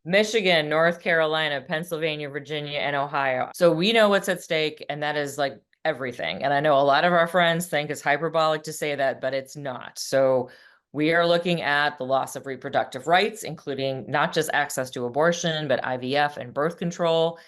Michigan, North Carolina, Pennsylvania, Virginia, and Ohio. So we know what's at stake, and that is like everything. And I know a lot of our friends think it's hyperbolic to say that, but it's not. So we are looking at the loss of reproductive rights, including not just access to abortion, but IVF and birth control.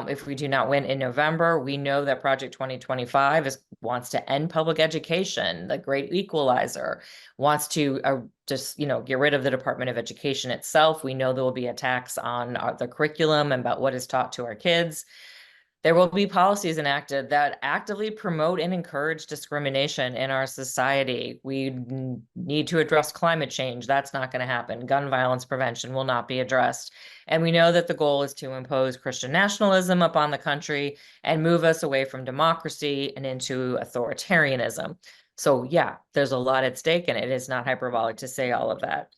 If we do not win in November, we know that Project 2025 wants to end public education, the great equalizer, wants to just, get rid of the Department of Education itself. We know there will be attacks on the curriculum and about what is taught to our kids. There will be policies enacted that actively promote and encourage discrimination in our society. We need to address climate change. That's not going to happen. Gun violence prevention will not be addressed. And we know that the goal is to impose Christian nationalism upon the country and move us away from democracy and into authoritarianism. So yeah, there's a lot at stake, and it is not hyperbolic to say all of that.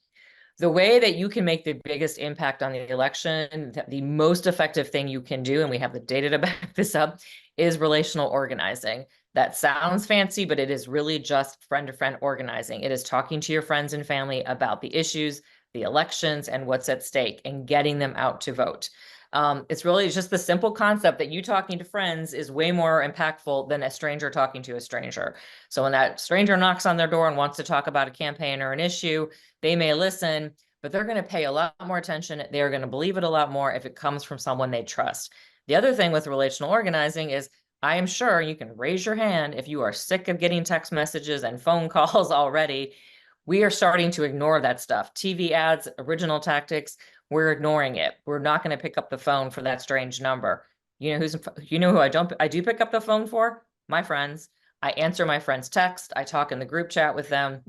The way that you can make the biggest impact on the election, the most effective thing you can do, and we have the data to back this up, is relational organizing. That sounds fancy, but it is really just friend-to-friend organizing. It is talking to your friends and family about the issues, the elections, and what's at stake, and getting them out to vote. It's really just the simple concept that you talking to friends is way more impactful than a stranger talking to a stranger. So when that stranger knocks on their door and wants to talk about a campaign or an issue, they may listen, but they're going to pay a lot more attention. They're going to believe it a lot more if it comes from someone they trust. The other thing with relational organizing is I am sure you can raise your hand if you are sick of getting text messages and phone calls already. We are starting to ignore that stuff. TV ads, original tactics, we're ignoring it. We're not going to pick up the phone for that strange number. You know who I do pick up the phone for? My friends. I answer my friends' text. I talk in the group chat with them.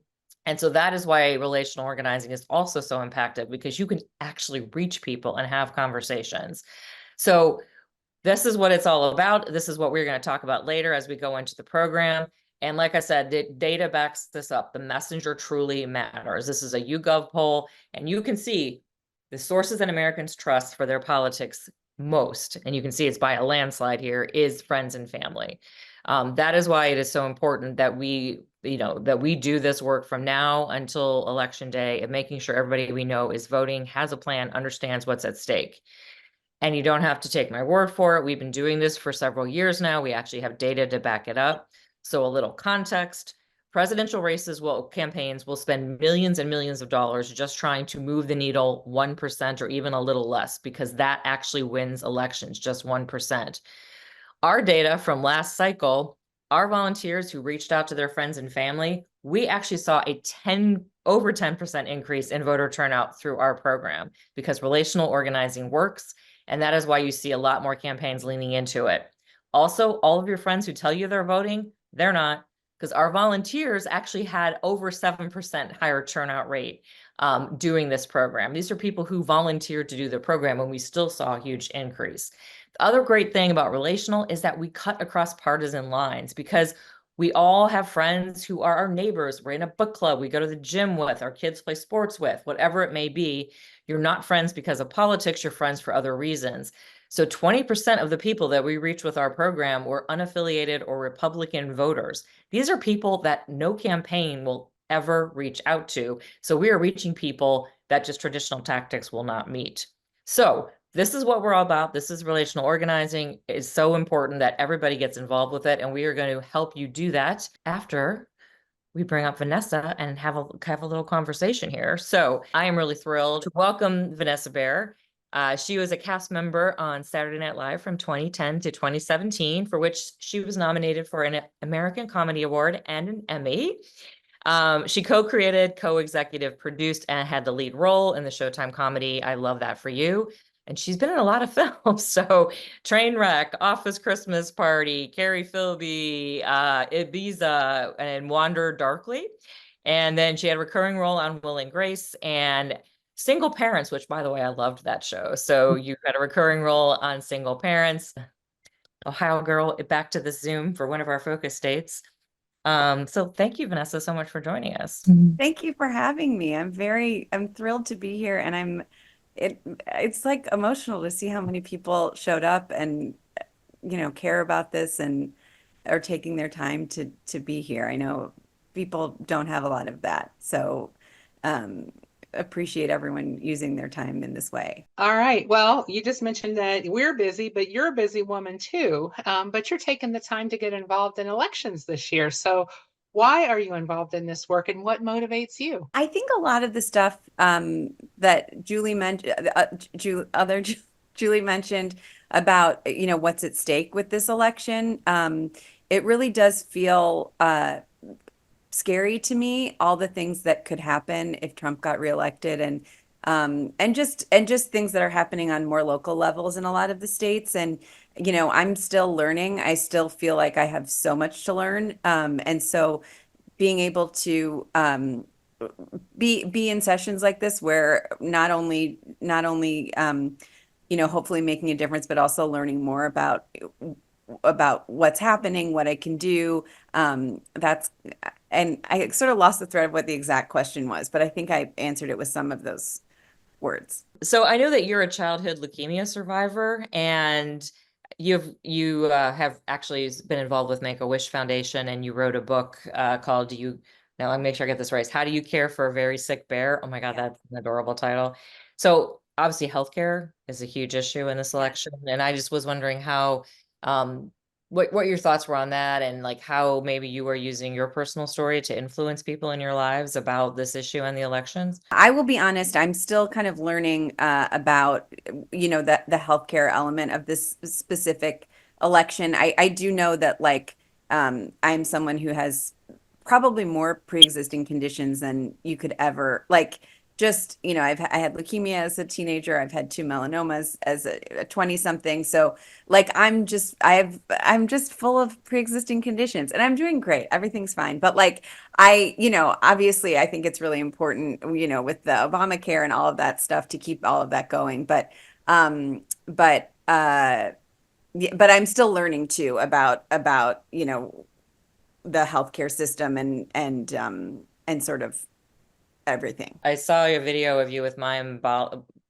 And so that is why relational organizing is also so impactful, because you can actually reach people and have conversations. So this is what it's all about. This is what we're going to talk about later as we go into the program. And like I said, the data backs this up. The messenger truly matters. This is a YouGov poll, and you can see the sources that Americans trust for their politics most, and you can see it's by a landslide here, is friends and family. That is why it is so important that we do this work from now until election day of making sure everybody we know is voting, has a plan, understands what's at stake. And you don't have to take my word for it. We've been doing this for several years now. We actually have data to back it up. So a little context. Presidential campaigns will spend millions and millions of dollars just trying to move the needle 1% or even a little less, because that actually wins elections, just 1%. Our data from last cycle, our volunteers who reached out to their friends and family, we actually saw a over 10% increase in voter turnout through our program, because relational organizing works. And that is why you see a lot more campaigns leaning into it. Also, all of your friends who tell you they're voting, they're not, because our volunteers actually had over 7% higher turnout rate doing this program. These are people who volunteered to do the program, and we still saw a huge increase. The other great thing about relational is that we cut across partisan lines, because we all have friends who are our neighbors. We're in a book club. We go to the gym with, our kids play sports with, whatever it may be. You're not friends because of politics. You're friends for other reasons. So 20% of the people that we reached with our program were unaffiliated or Republican voters. These are people that no campaign will ever reach out to. So we are reaching people that just traditional tactics will not meet. So this is what we're all about. This is relational organizing. It's so important that everybody gets involved with it. And we are going to help you do that after we bring up Vanessa and have a little conversation here. So I am really thrilled to welcome Vanessa Bayer. She was a cast member on Saturday Night Live from 2010 to 2017, for which she was nominated for an American Comedy Award and an Emmy. She co-created, co-executive produced, and had the lead role in the Showtime comedy I Love That For You. And she's been in a lot of films. So Trainwreck, Office Christmas Party, Carrie Philby, Ibiza, and Wander Darkly. And then she had a recurring role on Will and Grace and Single Parents, which, by the way, I loved that show. So you had a recurring role on Single Parents. Ohio Girl, back to the Zoom for one of our focus states. So thank you, Vanessa, so much for joining us. Thank you for having me. I'm thrilled to be here, and it's like emotional to see how many people showed up and, care about this and are taking their time to be here. I know people don't have a lot of that. So, appreciate everyone using their time in this way. All right. Well, you just mentioned that we're busy, but you're a busy woman too. But you're taking the time to get involved in elections this year. So, why are you involved in this work and what motivates you? I think a lot of the stuff that Julie mentioned, Julie mentioned about, what's at stake with this election, it really does feel scary to me, all the things that could happen if Trump got reelected, and just things that are happening on more local levels in a lot of the states. And I'm still learning. I still feel like I have so much to learn. And so being able to be in sessions like this where not only hopefully making a difference, but also learning more about what's happening, what I can do. That's and I sort of lost the thread of what the exact question was, but I think I answered it with some of those words. So I know that you're a childhood leukemia survivor, and you have actually been involved with Make-A-Wish Foundation, and you wrote a book called "Do You?" Now let me make sure I get this right. How do you care for a very sick bear? Oh my God, Yeah. that's an adorable title. So obviously, healthcare is a huge issue in this Yeah. election, and I just was wondering how, what your thoughts were on that, and like how maybe you are using your personal story to influence people in your lives about this issue and the elections. I will be honest, I'm still kind of learning about, the healthcare element of this specific election. I do know that like I'm someone who has probably more pre-existing conditions than you could ever like. Just, I had leukemia as a teenager. I've had two melanomas as a 20 something. So like I'm just full of pre-existing conditions and I'm doing great. Everything's fine. But like obviously I think it's really important, with the Obamacare and all of that stuff to keep all of that going. But I'm still learning too about the healthcare system and sort of everything. I saw a video of you with Mayim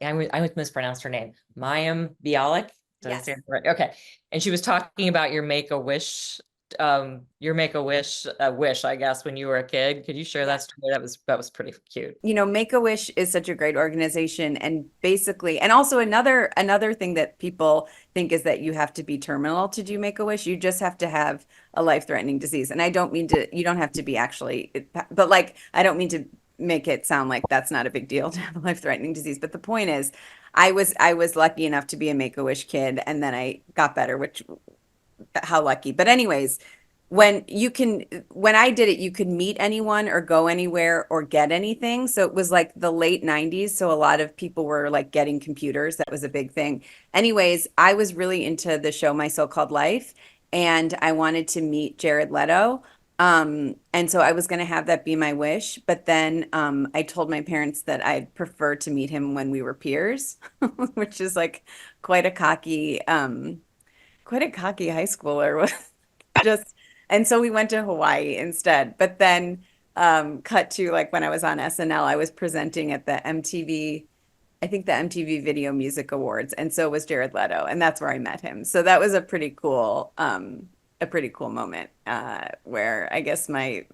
I would mispronounce her name. Mayim Bialik. Did I say Yes. it right? Okay. And she was talking about your make a wish wish, I guess, when you were a kid. Could you share Yeah. that story? That was pretty cute. Make-A-Wish is such a great organization, and basically, and also another thing that people think is that you have to be terminal to do Make-A-Wish. You just have to have a life-threatening disease. And I don't mean to, you don't have to be actually, but like I don't mean to make it sound like that's not a big deal to have a life-threatening disease. But the point is, I was lucky enough to be a Make-A-Wish kid, and then I got better, which how lucky. But anyways, when I did it, you could meet anyone or go anywhere or get anything. So it was like the late 90s. So a lot of people were like getting computers. That was a big thing. Anyways, I was really into the show My So-Called Life, and I wanted to meet Jared Leto. And so I was going to have that be my wish. But then I told my parents that I'd prefer to meet him when we were peers, which is like quite a cocky, quite a cocky high schooler. Just and so we went to Hawaii instead. But then cut to like when I was on SNL, I was presenting at the MTV, I think the MTV Video Music Awards, and so was Jared Leto, and that's where I met him. So that was a pretty cool moment where I guess my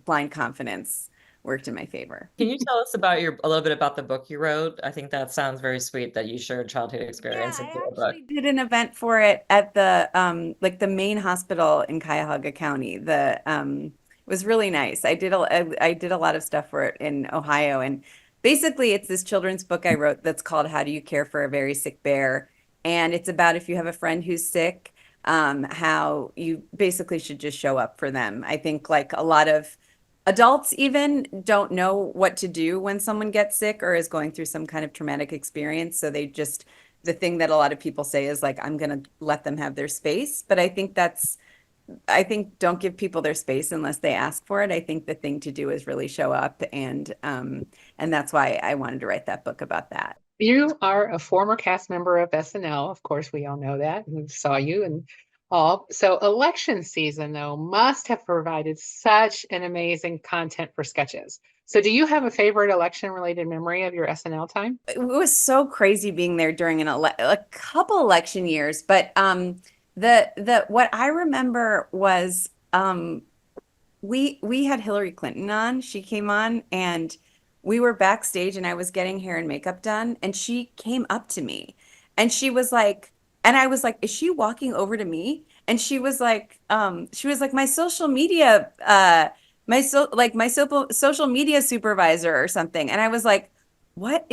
blind confidence worked in my favor. Can you tell us about a little bit about the book you wrote? I think that sounds very sweet that you shared childhood Yeah, experience into I a book. actually did an event for it at the like the main hospital in Cuyahoga County. It was really nice. I did a lot of stuff for it in Ohio, and basically it's this children's book I wrote that's called How Do You Care for a Very Sick Bear? And it's about if you have a friend who's sick, how you basically should just show up for them. I think like a lot of adults even don't know what to do when someone gets sick or is going through some kind of traumatic experience. So the thing that a lot of people say is like, I'm going to let them have their space. But I think don't give people their space unless they ask for it. I think the thing to do is really show up. And that's why I wanted to write that book about that. You are a former cast member of SNL. Of course, we all know that and saw you and all. So, election season, though, must have provided such an amazing content for sketches. So, do you have a favorite election related memory of your SNL time? It was so crazy being there during a couple election years, but the what I remember was we had Hillary Clinton on. She came on, and we were backstage and I was getting hair and makeup done, and she came up to me and she was like, and I was like, is she walking over to me? And she was like, my social media, social media supervisor or something. And I was like, what?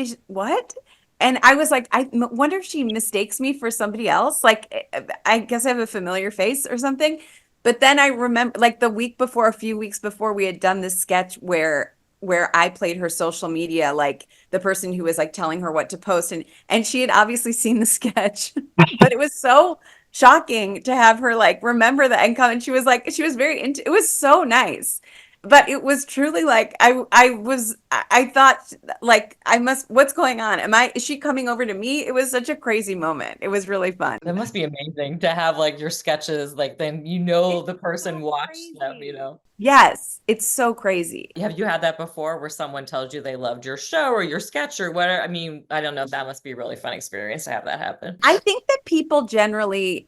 And I was like, wonder if she mistakes me for somebody else. Like, I guess I have a familiar face or something. But then I remember, like the week before, a few weeks before, we had done this sketch where I played her social media, like the person who was like telling her what to post, and she had obviously seen the sketch, but it was so shocking to have her like remember that and come. And she was very into. It was so nice, but it was truly like I thought like I must. What's going on? Is she coming over to me? It was such a crazy moment. It was really fun. That must be amazing to have like your sketches, like then you know It's the person so watched them, you crazy. know. Yes, it's so crazy. Have you had that before where someone tells you they loved your show or your sketch or whatever? I mean, I don't know. That must be a really fun experience to have that happen. I think that people generally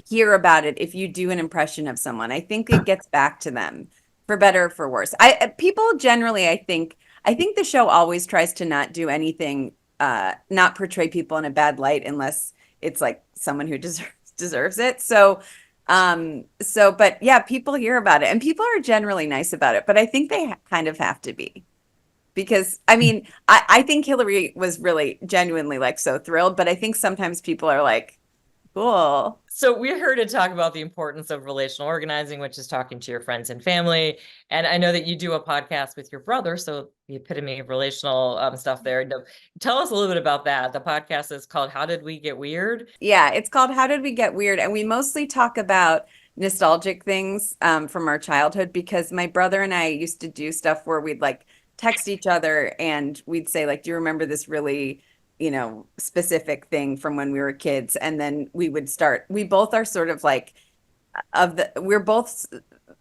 hear about it if you do an impression of someone. I think it gets back to them for better or for worse. People generally, I think the show always tries to not do anything, not portray people in a bad light unless it's like someone who deserves it. But yeah, people hear about it and people are generally nice about it, but I think they kind of have to be. Because I mean, I think Hillary was really genuinely like so thrilled, but I think sometimes people are like, cool. So we're here to talk about the importance of relational organizing, which is talking to your friends and family. And I know that you do a podcast with your brother, so the epitome of relational stuff there. Tell us a little bit about that. The podcast is called How Did We Get Weird? Yeah, it's called How Did We Get Weird? And we mostly talk about nostalgic things from our childhood because my brother and I used to do stuff where we'd like text each other and we'd say like, do you remember this really, specific thing from when we were kids? And then we both are sort of like we're both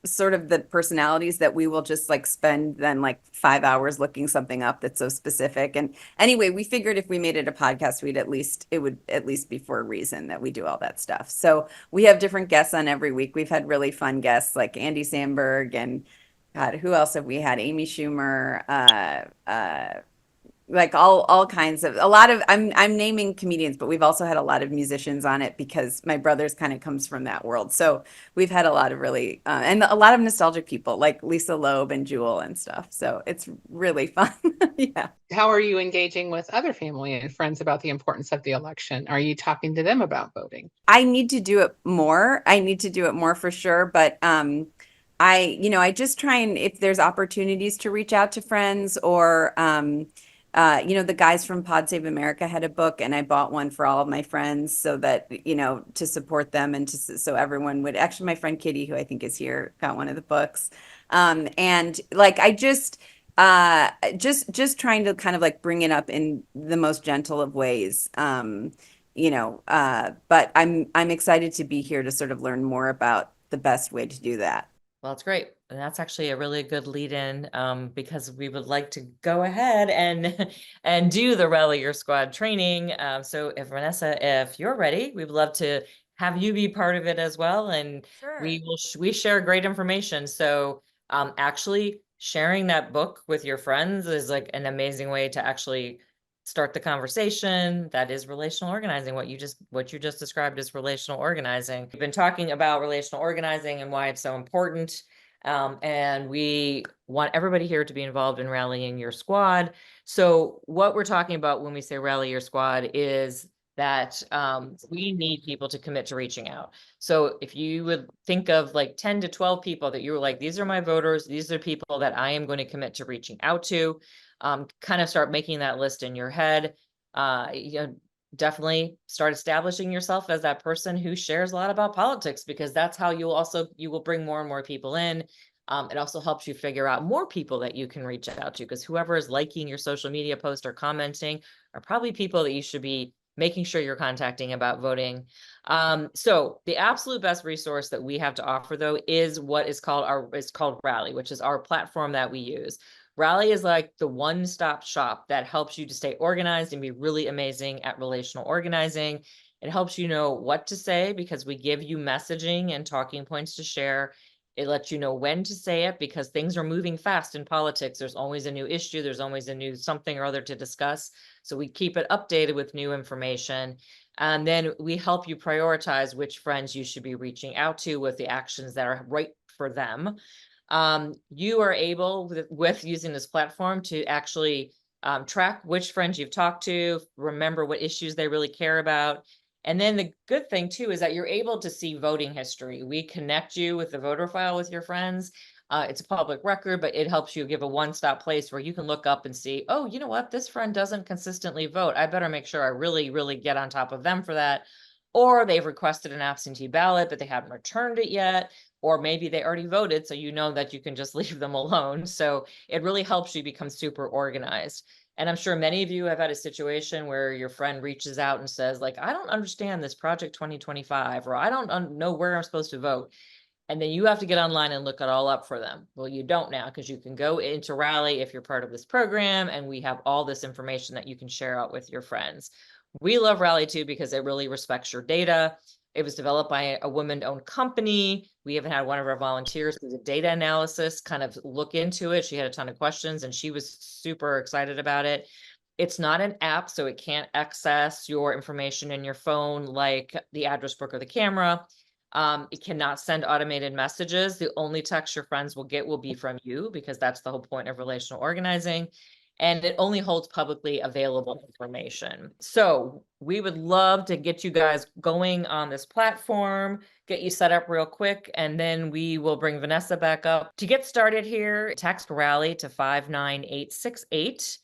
sort of the personalities that we will just like spend then like 5 hours looking something up that's so specific. And anyway, we figured if we made it a podcast, it would at least be for a reason that we do all that stuff. So we have different guests on every week. We've had really fun guests like Andy Samberg and God, who else have we had? Amy Schumer, like all kinds of a lot of I'm naming comedians, but we've also had a lot of musicians on it because my brother's kind of comes from that world. So we've had a lot of really and a lot of nostalgic people like Lisa Loeb and Jewel and stuff. So it's really fun. Yeah. How are you engaging with other family and friends about the importance of the election? Are you talking to them about voting? I need to do it more. I need to do it more for sure, but I just try and if there's opportunities to reach out to friends or the guys from Pod Save America had a book, and I bought one for all of my friends so that, to support them and so everyone would. Actually, my friend Kitty, who I think is here, got one of the books. And like I just trying to kind of like bring it up in the most gentle of ways. But I'm excited to be here to sort of learn more about the best way to do that. Well, it's great. And that's actually a really good lead in because we would like to go ahead and and do the Rally Your Squad training. So if Vanessa, if you're ready, we'd love to have you be part of it as well. And Sure. we share great information. So actually sharing that book with your friends is like an amazing way to actually start the conversation. That is relational organizing. What you just described is relational organizing. We've been talking about relational organizing and why it's so important. And we want everybody here to be involved in rallying your squad. So what we're talking about when we say rally your squad is that we need people to commit to reaching out. So if you would think of like 10 to 12 people that you were like, these are my voters, these are people that I am going to commit to reaching out to, kind of start making that list in your head. Definitely start establishing yourself as that person who shares a lot about politics, because that's how you will bring more and more people in. It also helps you figure out more people that you can reach out to, because whoever is liking your social media post or commenting are probably people that you should be making sure you're contacting about voting. So the absolute best resource that we have to offer though is what is called Rally, which is our platform that we use. Rally is like the one-stop shop that helps you to stay organized and be really amazing at relational organizing. It helps you know what to say because we give you messaging and talking points to share. It lets you know when to say it because things are moving fast in politics. There's always a new issue. There's always a new something or other to discuss. So we keep it updated with new information. And then we help you prioritize which friends you should be reaching out to with the actions that are right for them. You are able with using this platform to actually track which friends you've talked to, remember what issues they really care about. And then the good thing too is that you're able to see voting history. We connect you with the voter file with your friends. It's a public record, but it helps you give a one-stop place where you can look up and see, oh, you know what? This friend doesn't consistently vote. I better make sure I really, really get on top of them for that. Or they've requested an absentee ballot, but they haven't returned it yet. Or maybe they already voted, so you know that you can just leave them alone. So it really helps you become super organized. And I'm sure many of you have had a situation where your friend reaches out and says, like, I don't understand this Project 2025, or I don't know where I'm supposed to vote. And then you have to get online and look it all up for them. Well, you don't now because you can go into Rally if you're part of this program, and we have all this information that you can share out with your friends. We love Rally too because it really respects your data. It was developed by a woman-owned company. We even had one of our volunteers do the data analysis, kind of look into it. She had a ton of questions and she was super excited about it. It's not an app, so it can't access your information in your phone like the address book or the camera. It cannot send automated messages. The only text your friends will get will be from you because that's the whole point of relational organizing. And it only holds publicly available information. So we would love to get you guys going on this platform, get you set up real quick, and then we will bring Vanessa back up. To get started here, text Rally to 59868.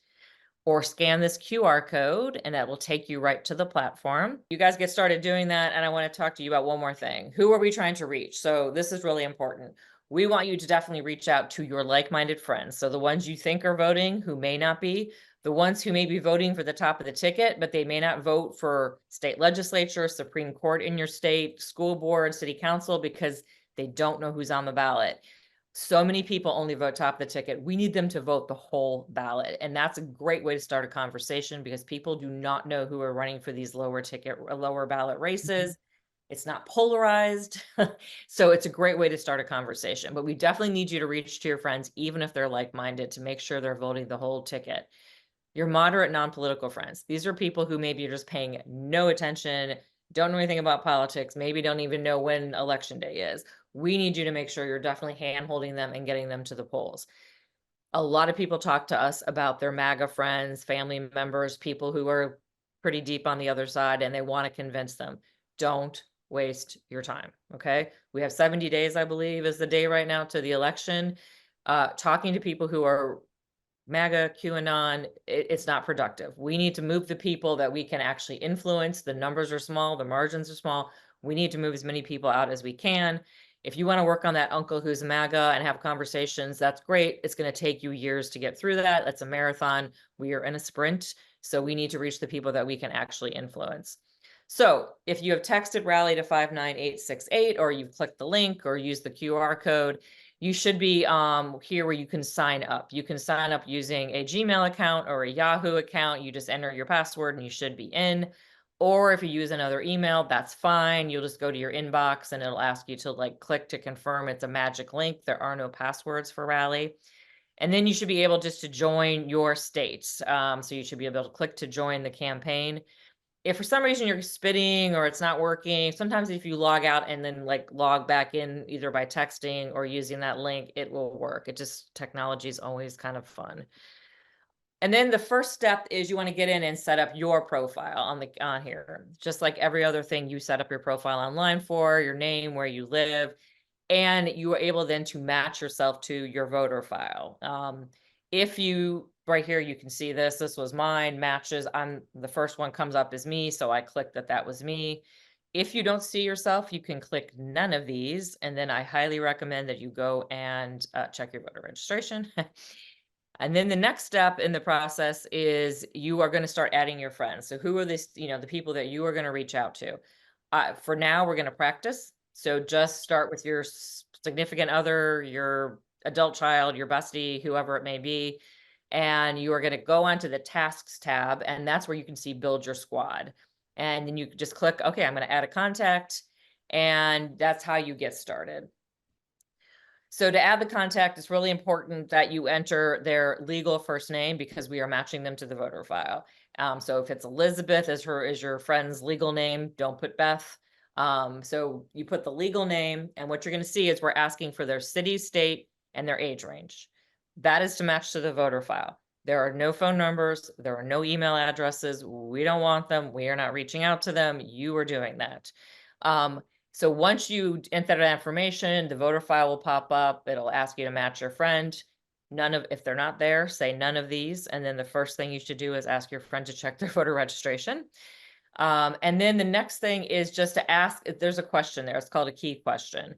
Or scan this QR code and that will take you right to the platform. You guys get started doing that. And I want to talk to you about one more thing. Who are we trying to reach? So this is really important. We want you to definitely reach out to your like-minded friends. So the ones you think are voting, who may not be, the ones who may be voting for the top of the ticket, but they may not vote for state legislature, Supreme Court in your state, school board, city council, because they don't know who's on the ballot. So many people only vote top of the ticket. We need them to vote the whole ballot. And that's a great way to start a conversation because people do not know who are running for these lower ballot races. It's not polarized. So it's a great way to start a conversation. But we definitely need you to reach to your friends, even if they're like-minded, to make sure they're voting the whole ticket. Your moderate non-political friends. These are people who maybe are just paying no attention, don't know anything about politics, maybe don't even know when election day is. We need you to make sure you're definitely hand-holding them and getting them to the polls. A lot of people talk to us about their MAGA friends, family members, people who are pretty deep on the other side, and they want to convince them. Don't waste your time, okay? We have 70 days, I believe, is the day right now to the election. Talking to people who are MAGA, QAnon, it's not productive. We need to move the people that we can actually influence. The numbers are small, the margins are small. We need to move as many people out as we can. If you want to work on that uncle who's MAGA and have conversations, that's great. It's going to take you years to get through that. That's a marathon. We are in a sprint. So we need to reach the people that we can actually influence. So if you have texted Rally to 59868, or you've clicked the link or used the QR code, you should be here where you can sign up. You can sign up using a Gmail account or a Yahoo account. You just enter your password and you should be in. Or if you use another email, that's fine. You'll just go to your inbox and it'll ask you to click to confirm. It's a magic link. There are no passwords for Rally. And then you should be able just to join your state. So you should be able to click to join the campaign. If for some reason you're spitting or it's not working, sometimes if you log out and then log back in either by texting or using that link, it will work. Technology is always kind of fun. And then the first step is you want to get in and set up your profile on here. Just like every other thing you set up your profile online for, your name, where you live, and you are able then to match yourself to your voter file. If you, right here, you can see this was mine, matches. The first one comes up as me, so I clicked that was me. If you don't see yourself, you can click none of these, and then I highly recommend that you go and check your voter registration. And then the next step in the process is you are going to start adding your friends. So who are the people that you are going to reach out to? For now, we're going to practice. So just start with your significant other, your adult child, your bestie, whoever it may be. And you are going to go onto the tasks tab, and that's where you can see build your squad. And then you just click, okay, I'm going to add a contact. And that's how you get started. So to add the contact, it's really important that you enter their legal first name because we are matching them to the voter file. So if it's Elizabeth is your friend's legal name, don't put Beth. So you put the legal name, and what you're going to see is we're asking for their city, state, and their age range. That is to match to the voter file. There are no phone numbers. There are no email addresses. We don't want them. We are not reaching out to them. You are doing that. So once you enter that information, the voter file will pop up. It'll ask you to match your friend. If they're not there, say none of these. And then the first thing you should do is ask your friend to check their voter registration. And then the next thing is just to ask if there's a question there. It's called a key question.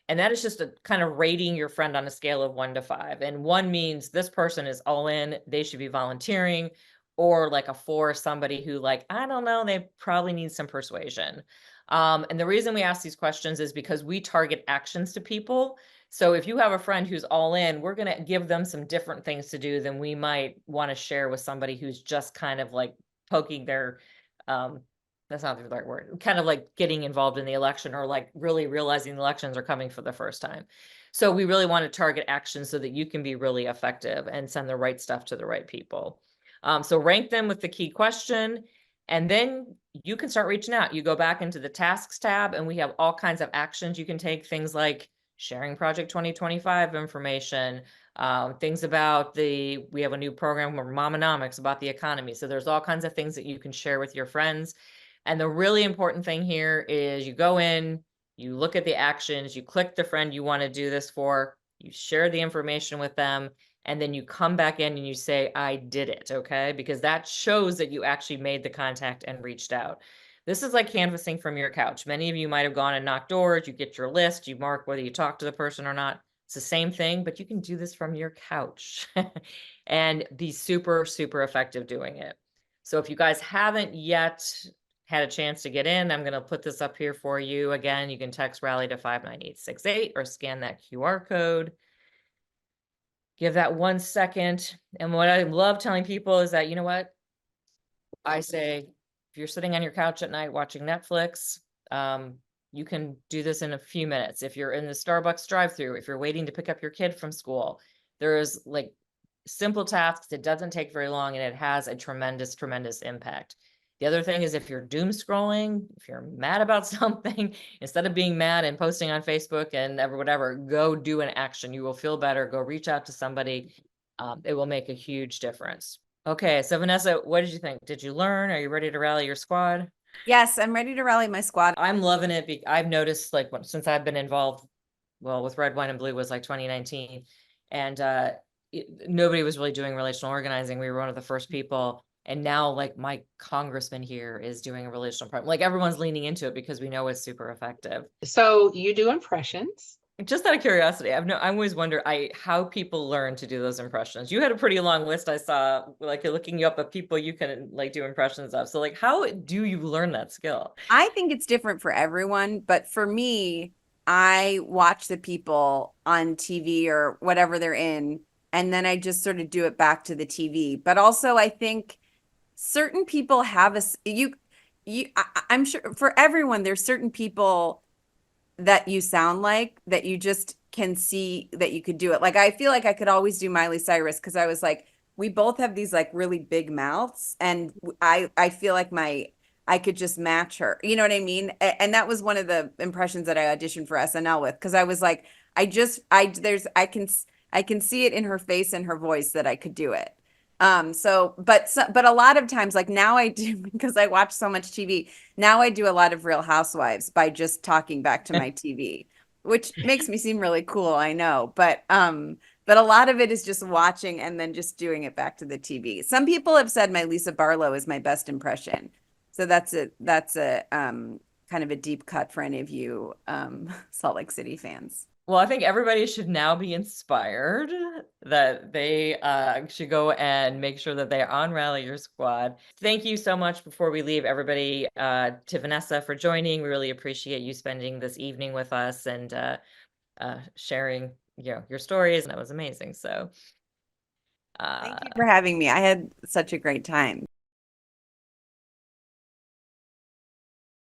And that is just a kind of rating your friend on a scale of 1 to 5. And 1 means this person is all in, they should be volunteering, or like a 4, somebody who like, I don't know, they probably need some persuasion. And the reason we ask these questions is because we target actions to people. So if you have a friend who's all in, we're going to give them some different things to do than we might want to share with somebody who's just kind of like poking their, that's not the right word, kind of like getting involved in the election or like really realizing the elections are coming for the first time. So we really want to target actions so that you can be really effective and send the right stuff to the right people. So rank them with the key question. And then you can start reaching out. You go back into the tasks tab and we have all kinds of actions you can take, things like sharing Project 2025 information, things about we have a new program with Momonomics about the economy. So there's all kinds of things that you can share with your friends. And the really important thing here is you go in, you look at the actions, you click the friend you want to do this for, you share the information with them, and then you come back in and you say, I did it, okay? Because that shows that you actually made the contact and reached out. This is like canvassing from your couch. Many of you might have gone and knocked doors, you get your list, you mark whether you talk to the person or not. It's the same thing, but you can do this from your couch and be super, super effective doing it. So if you guys haven't yet had a chance to get in, I'm going to put this up here for you. Again, you can text Rally to 59868 or scan that QR code. Give that 1 second. And what I love telling people is that, you know what? I say, if you're sitting on your couch at night watching Netflix, you can do this in a few minutes. If you're in the Starbucks drive-through, if you're waiting to pick up your kid from school, there is like simple tasks. It doesn't take very long and it has a tremendous, tremendous impact. The other thing is if you're doom scrolling, if you're mad about something, instead of being mad and posting on Facebook and whatever, go do an action. You will feel better. Go reach out to somebody. It will make a huge difference. Okay, so Vanessa, what did you think? Did you learn? Are you ready to rally your squad? Yes, I'm ready to rally my squad. I'm loving it. I've noticed like since I've been involved, well, with Red, White, and Blue was like 2019, and nobody was really doing relational organizing. We were one of the first people. And now like my congressman here is doing a relational program. Like everyone's leaning into it because we know it's super effective. So you do impressions. Just out of curiosity, I always wonder how people learn to do those impressions. You had a pretty long list I saw, like you're looking up at people you can like do impressions of. So like how do you learn that skill? I think it's different for everyone, but for me, I watch the people on TV or whatever they're in, and then I just sort of do it back to the TV. But also, I think certain people have I'm sure for everyone, there's certain people that you sound like that you just can see that you could do it. Like I feel like I could always do Miley Cyrus because I was like, we both have these like really big mouths, and I feel like I could just match her. You know what I mean? And that was one of the impressions that I auditioned for SNL with because I was like, I can see it in her face and her voice that I could do it. But a lot of times, like now I do because I watch so much TV. Now I do a lot of Real Housewives by just talking back to my TV, which makes me seem really cool. I know, but a lot of it is just watching and then just doing it back to the TV. Some people have said my Lisa Barlow is my best impression, so that's a kind of a deep cut for any of you Salt Lake City fans. Well, I think everybody should now be inspired that they should go and make sure that they are on Rally Your Squad. Thank you so much before we leave, everybody, to Vanessa for joining. We really appreciate you spending this evening with us and sharing your stories. And that was amazing. So thank you for having me. I had such a great time.